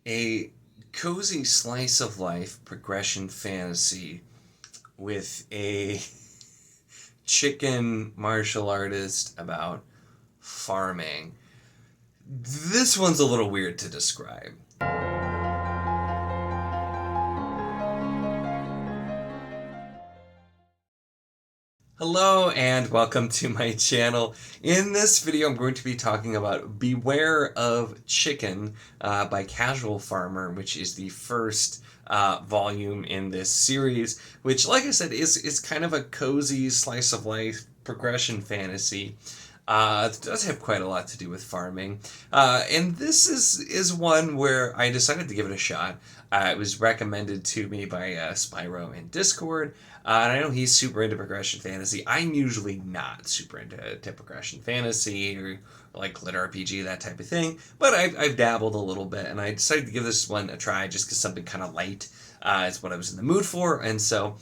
A cozy slice of life progression fantasy with a chicken martial artist about farming. This one's a little weird to describe. Hello and welcome to my channel. In this video I'm going to be talking about Beware of Chicken by CasualFarmer, which is the first volume in this series, which, like I said, is kind of a cozy slice of life progression fantasy. It does have quite a lot to do with farming. And this is one where I decided to give it a shot. It was recommended to me by Spyro in Discord. And I know he's super into progression fantasy. I'm usually not super into progression fantasy or like lit RPG, that type of thing. But I've dabbled a little bit, and I decided to give this one a try just because something kind of light is what I was in the mood for. And so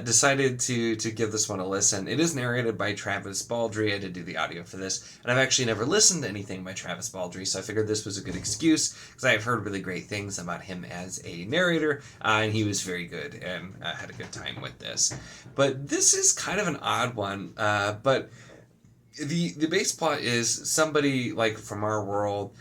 decided to give this one a listen. It is narrated by Travis Baldree. I did do the audio for this, and I've actually never listened to anything by Travis Baldree, so I figured this was a good excuse because I've heard really great things about him as a narrator, and he was very good and had a good time with this. But this is kind of an odd one, but the base plot is somebody like from our world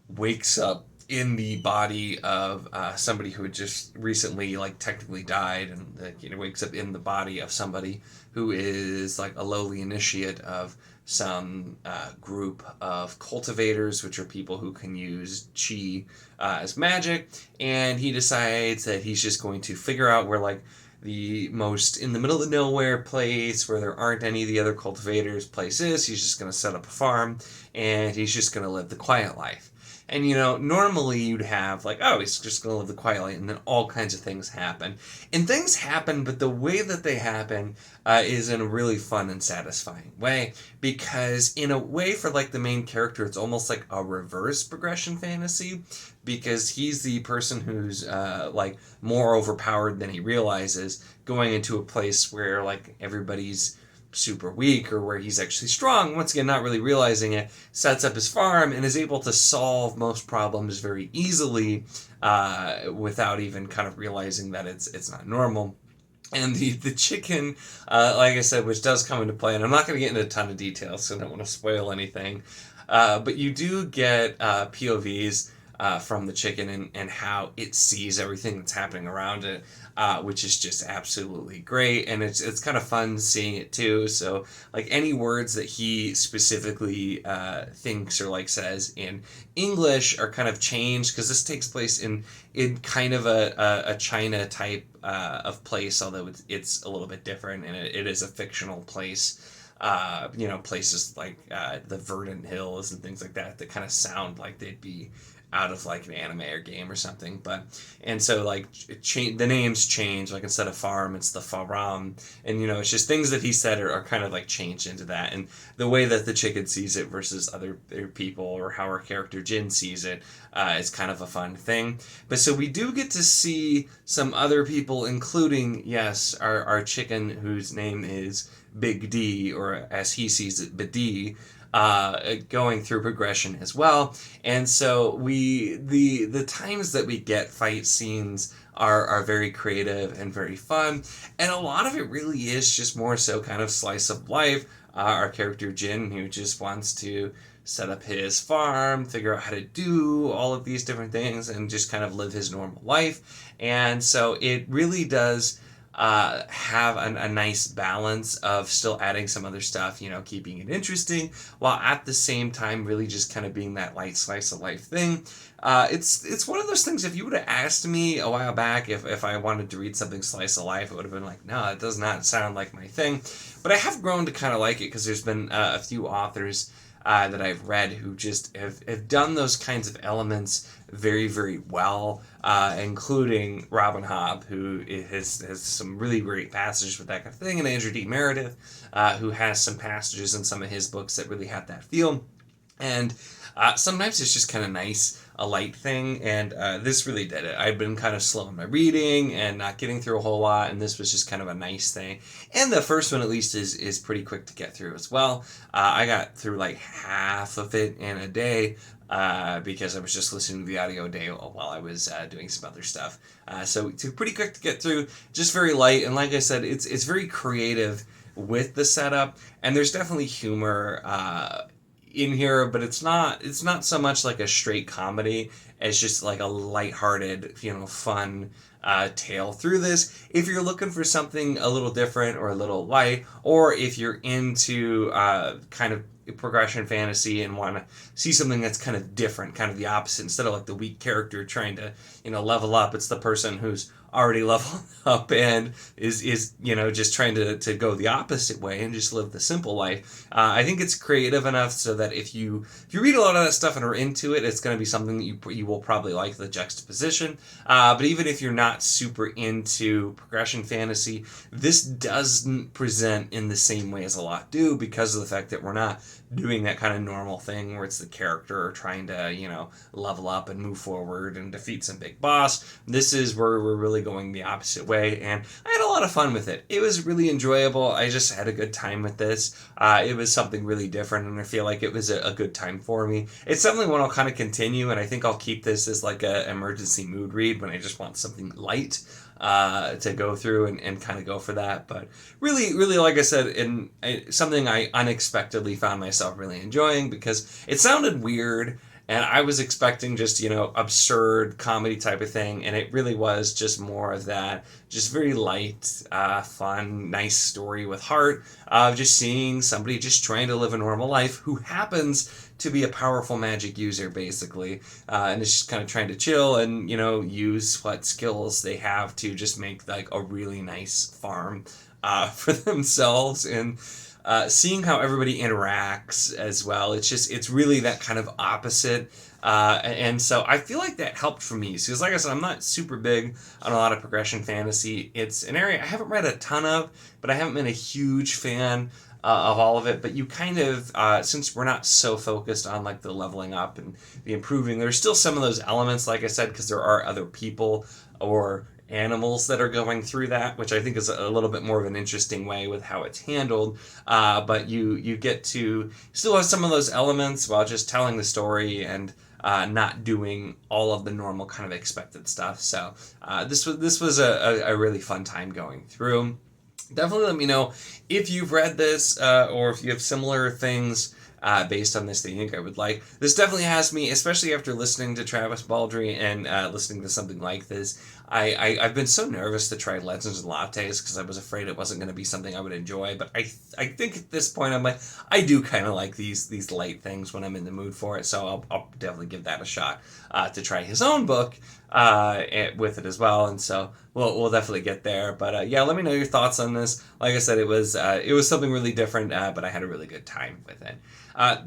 wakes up in the body of somebody who had just recently like technically died, and wakes up in the body of somebody who is like a lowly initiate of some group of cultivators, which are people who can use chi as magic. And he decides that he's just going to figure out where like the most in the middle of nowhere place where there aren't any of the other cultivators places. He's just going to set up a farm, and he's just going to live the quiet life. And, normally you'd have like, oh, he's just going to live the quiet life, and then all kinds of things happen. And things happen, but the way that they happen is in a really fun and satisfying way. Because in a way, for like the main character, it's almost like a reverse progression fantasy. Because he's the person who's like more overpowered than he realizes, going into a place where like everybody's super weak, or where he's actually strong, once again not really realizing it, sets up his farm and is able to solve most problems very easily without even kind of realizing that it's not normal. And the chicken, like I said, which does come into play, and I'm not going to get into a ton of details, so I don't want to spoil anything, but you do get POVs from the chicken and how it sees everything that's happening around it, which is just absolutely great. And it's kind of fun seeing it too. So like any words that he specifically thinks or like says in English are kind of changed, because this takes place in kind of a China type of place, although it's a little bit different, and it is a fictional place. Places like the Verdant Hills and things like that kind of sound like they'd be out of like an anime or game or something. And so like the names change, like instead of farm it's the faram, and it's just things that he said are kind of like changed into that. And the way that the chicken sees it versus other people, or how our character Jin sees it, is kind of a fun thing. But so we do get to see some other people, including, yes, our chicken, whose name is Big D, or as he sees it, Bidi, going through progression as well. And so the times that we get fight scenes are very creative and very fun, and a lot of it really is just more so kind of slice of life. Our character Jin, who just wants to set up his farm, figure out how to do all of these different things, and just kind of live his normal life. And so it really does have a nice balance of still adding some other stuff, keeping it interesting, while at the same time really just kind of being that light slice of life thing. It's one of those things, if you would have asked me a while back if I wanted to read something slice of life, it would have been like, no, it does not sound like my thing. But I have grown to kind of like it, because there's been a few authors that I've read who just have done those kinds of elements very, very well, including Robin Hobb, who has some really great passages with that kind of thing, and Andrew D. Meredith, who has some passages in some of his books that really have that feel. And sometimes it's just kind of nice, a light thing, and this really did it. I've been kind of slow in my reading and not getting through a whole lot, and this was just kind of a nice thing. And the first one, at least, is pretty quick to get through as well. I got through like half of it in a day, because I was just listening to the audio day while I was doing some other stuff. So it's pretty quick to get through, just very light, and like I said, it's very creative with the setup, and there's definitely humor in here, but it's not so much like a straight comedy as just like a lighthearted, fun tale through this. If you're looking for something a little different or a little light, or if you're into kind of progression fantasy and want to see something that's kind of different, kind of the opposite, instead of like the weak character trying to level up, it's the person who's already leveled up and is just trying to go the opposite way and just live the simple life. I think it's creative enough so that if you read a lot of that stuff and are into it, it's going to be something that you will probably like, the juxtaposition. But even if you're not super into progression fantasy, this doesn't present in the same way as a lot do, because of the fact that we're not doing that kind of normal thing where it's the character trying to level up and move forward and defeat some big boss. This is where we're really going the opposite way, and I had a lot of fun with it. It was really enjoyable. I just had a good time with this. It was something really different, and I feel like it was a good time for me. It's something when I'll kind of continue, and I think I'll keep this as like an emergency mood read when I just want something light to go through and kind of go for that. But really, like I said, something I unexpectedly found myself really enjoying, because it sounded weird, and I was expecting just, absurd comedy type of thing, and it really was just more of that, just very light, fun, nice story with heart of just seeing somebody just trying to live a normal life who happens to be a powerful magic user, basically, and is just kind of trying to chill and, use what skills they have to just make like a really nice farm for themselves, and seeing how everybody interacts as well. It's really that kind of opposite. And so I feel like that helped for me, because like I said, I'm not super big on a lot of progression fantasy. It's an area I haven't read a ton of, but I haven't been a huge fan of all of it. But you kind of, since we're not so focused on like the leveling up and the improving, there's still some of those elements, like I said, because there are other people or animals that are going through that, which I think is a little bit more of an interesting way with how it's handled. But you get to still have some of those elements while just telling the story and not doing all of the normal kind of expected stuff. So this was a really fun time going through. Definitely let me know if you've read this or if you have similar things based on this that you think I would like. This definitely has me, especially after listening to Travis Baldree and listening to something like this. I've been so nervous to try Legends and Lattes because I was afraid it wasn't going to be something I would enjoy. But I think at this point I'm like, I do kind of like these light things when I'm in the mood for it. So I'll definitely give that a shot to try his own book with it as well. And so we'll definitely get there. But yeah, let me know your thoughts on this. Like I said, it was something really different, but I had a really good time with it.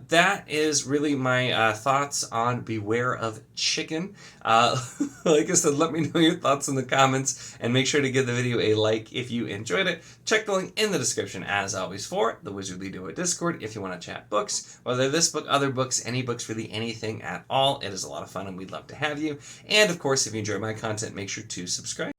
That is really my thoughts on Beware of Chicken. Like I said, let me know your thoughts in the comments, and make sure to give the video a like if you enjoyed it. Check the link in the description, as always, for the Wizardly Duo Discord if you want to chat books, whether this book, other books, any books, really anything at all. It is a lot of fun, and we'd love to have you. And of course, if you enjoy my content, make sure to subscribe.